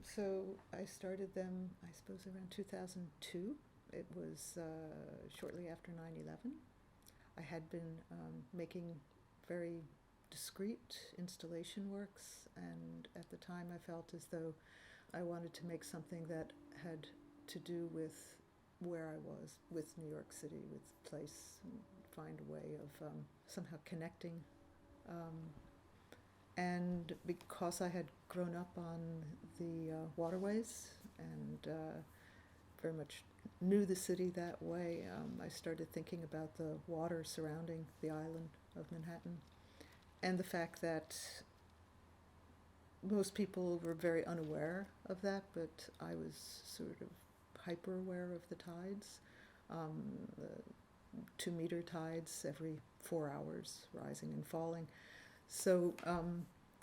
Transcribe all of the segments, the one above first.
So I started them, I suppose, around 2002. It was shortly after 9/11. I had been making very discrete installation works, and at the time I felt as though I wanted to make something that had to do with where I was, with New York City, with place, and find a way of somehow connecting. Um, and because I had grown up on the waterways and very much knew the city that way, I started thinking about the water surrounding the island of Manhattan and the fact that most people were very unaware of that, but I was sort of hyper aware of the tides. The 2 meter tides every 4 hours, rising and falling. So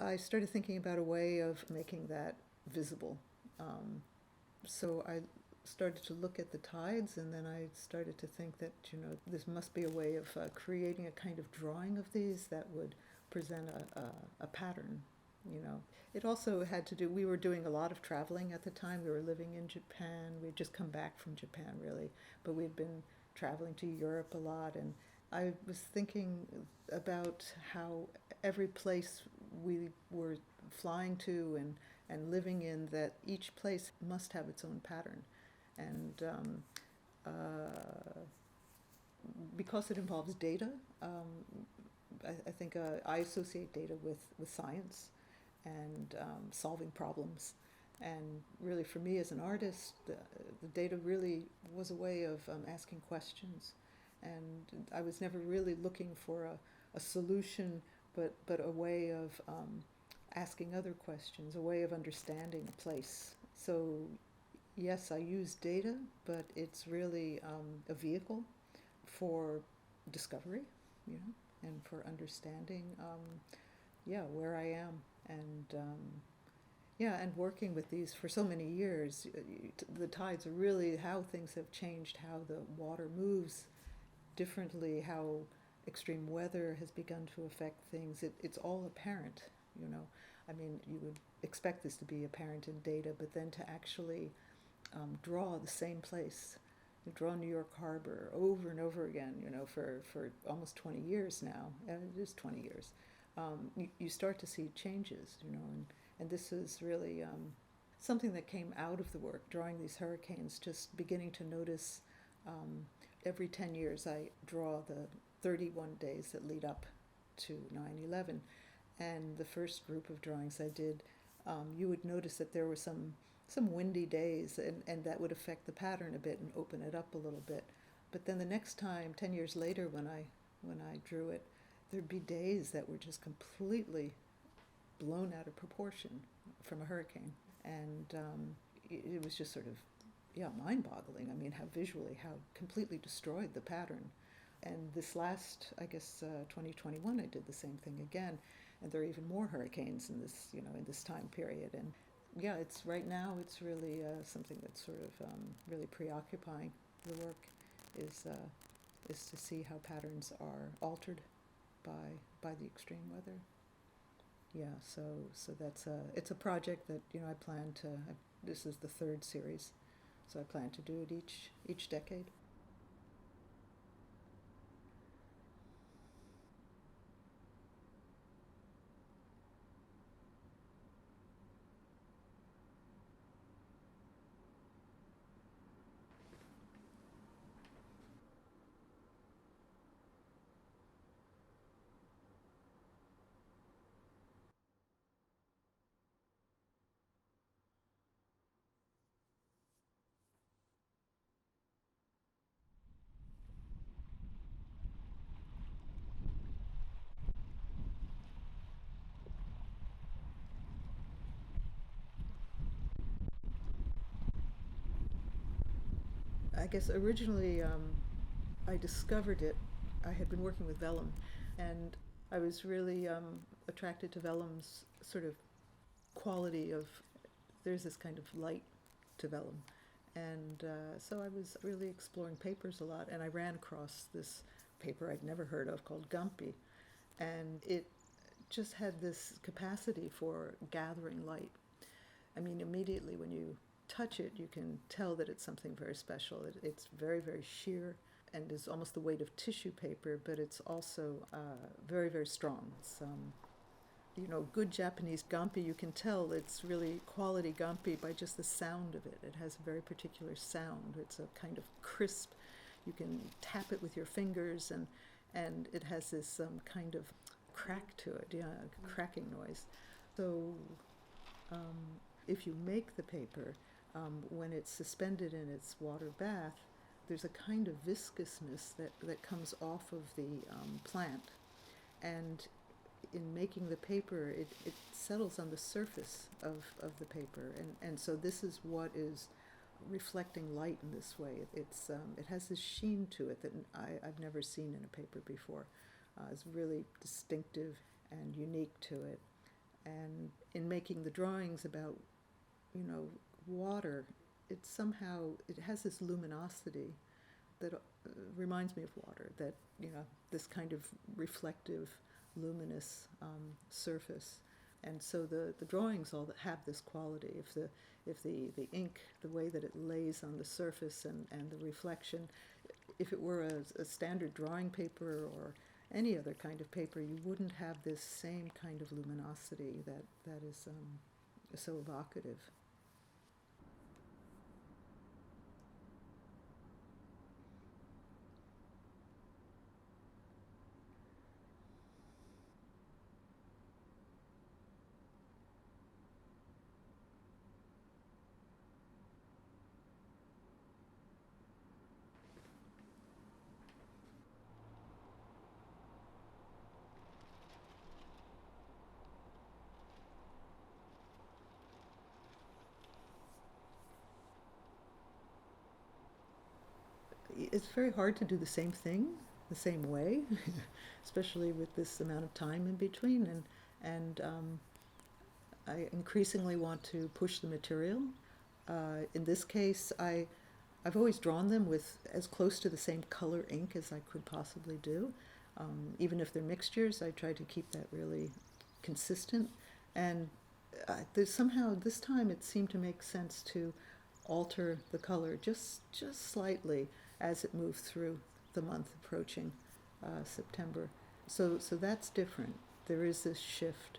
I started thinking about a way of making that visible. So I started to look at the tides, and then I started to think that, this must be a way of creating a kind of drawing of these that would present a pattern. It also had to do, we were doing a lot of traveling at the time. We were living in Japan. We had just come back from Japan, really, but we'd been traveling to Europe a lot, and I was thinking about how every place we were flying to and living in, that each place must have its own pattern. And because it involves data, I think I associate data with science and solving problems. And really, for me as an artist, the data really was a way of asking questions. And I was never really looking for a solution, but a way of asking other questions, a way of understanding a place. So, yes, I use data, but it's really a vehicle for discovery, and for understanding, where I am. And and working with these for so many years, the tides are really how things have changed, how the water moves differently, how extreme weather has begun to affect things. It's all apparent, I mean, you would expect this to be apparent in data, but then to actually draw the same place, draw New York Harbor over and over again, for almost 20 years now, and it is 20 years, you start to see changes, and this is really something that came out of the work, drawing these hurricanes, just beginning to notice. Every 10 years I draw the 31 days that lead up to 9/11, and the first group of drawings I did, you would notice that there were some windy days, and that would affect the pattern a bit and open it up a little bit. But then the next time, 10 years later, when I drew it, there'd be days that were just completely blown out of proportion from a hurricane. And it was just sort of, mind-boggling. I mean, how completely destroyed the pattern. And this last, I guess, 2021, I did the same thing again. And there are even more hurricanes in this, in this time period. And it's right now, it's really something that's sort of really preoccupying. The work is to see how patterns are altered by the extreme weather. So that's it's a project that I plan to. This is the third series, so I plan to do it each decade. I guess originally I discovered it. I had been working with vellum, and I was really attracted to vellum's sort of quality of, there's this kind of light to vellum. And so I was really exploring papers a lot, and I ran across this paper I'd never heard of called Gampi. And it just had this capacity for gathering light. I mean, immediately when you touch it, you can tell that it's something very special. It's very, very sheer and is almost the weight of tissue paper, but it's also very, very strong. It's, good Japanese gampi, you can tell it's really quality gampi by just the sound of it. It has a very particular sound. It's a kind of crisp. You can tap it with your fingers, and it has this kind of crack to it, cracking noise. So if you make the paper, when it's suspended in its water bath, there's a kind of viscousness that comes off of the plant. And in making the paper, it settles on the surface of the paper. And so this is what is reflecting light in this way. It has this sheen to it that I've never seen in a paper before. It's really distinctive and unique to it. And in making the drawings about, water, it has this luminosity that reminds me of water, that, this kind of reflective, luminous surface. And so the drawings all have this quality. If the ink, the way that it lays on the surface and the reflection, if it were a standard drawing paper or any other kind of paper, you wouldn't have this same kind of luminosity that is so evocative. It's very hard to do the same thing the same way, especially with this amount of time in between. And I increasingly want to push the material. In this case, I've always drawn them with as close to the same color ink as I could possibly do. Even if they're mixtures, I try to keep that really consistent. And somehow this time it seemed to make sense to alter the color just slightly as it moved through the month approaching September. So that's different. There is this shift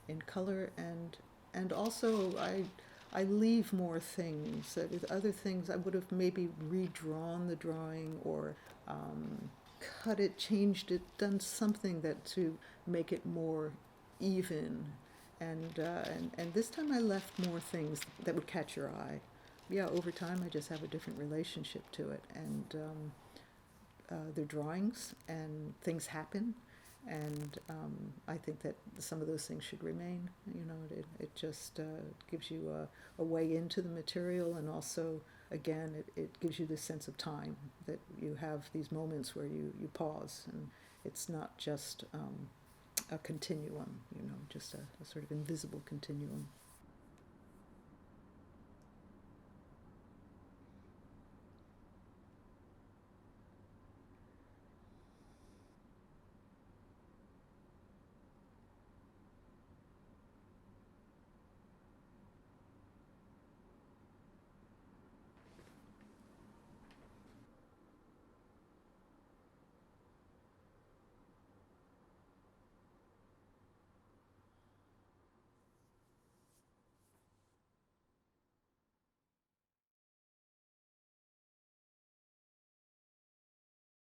in color, and also I leave more things. With other things, I would have maybe redrawn the drawing or cut it, changed it, done something to make it more even. And this time I left more things that would catch your eye. Yeah, over time I just have a different relationship to it, and they're drawings and things happen, and I think that some of those things should remain. It just gives you a way into the material, and also, again, it gives you this sense of time, that you have these moments where you pause, and it's not just a continuum, just a sort of invisible continuum.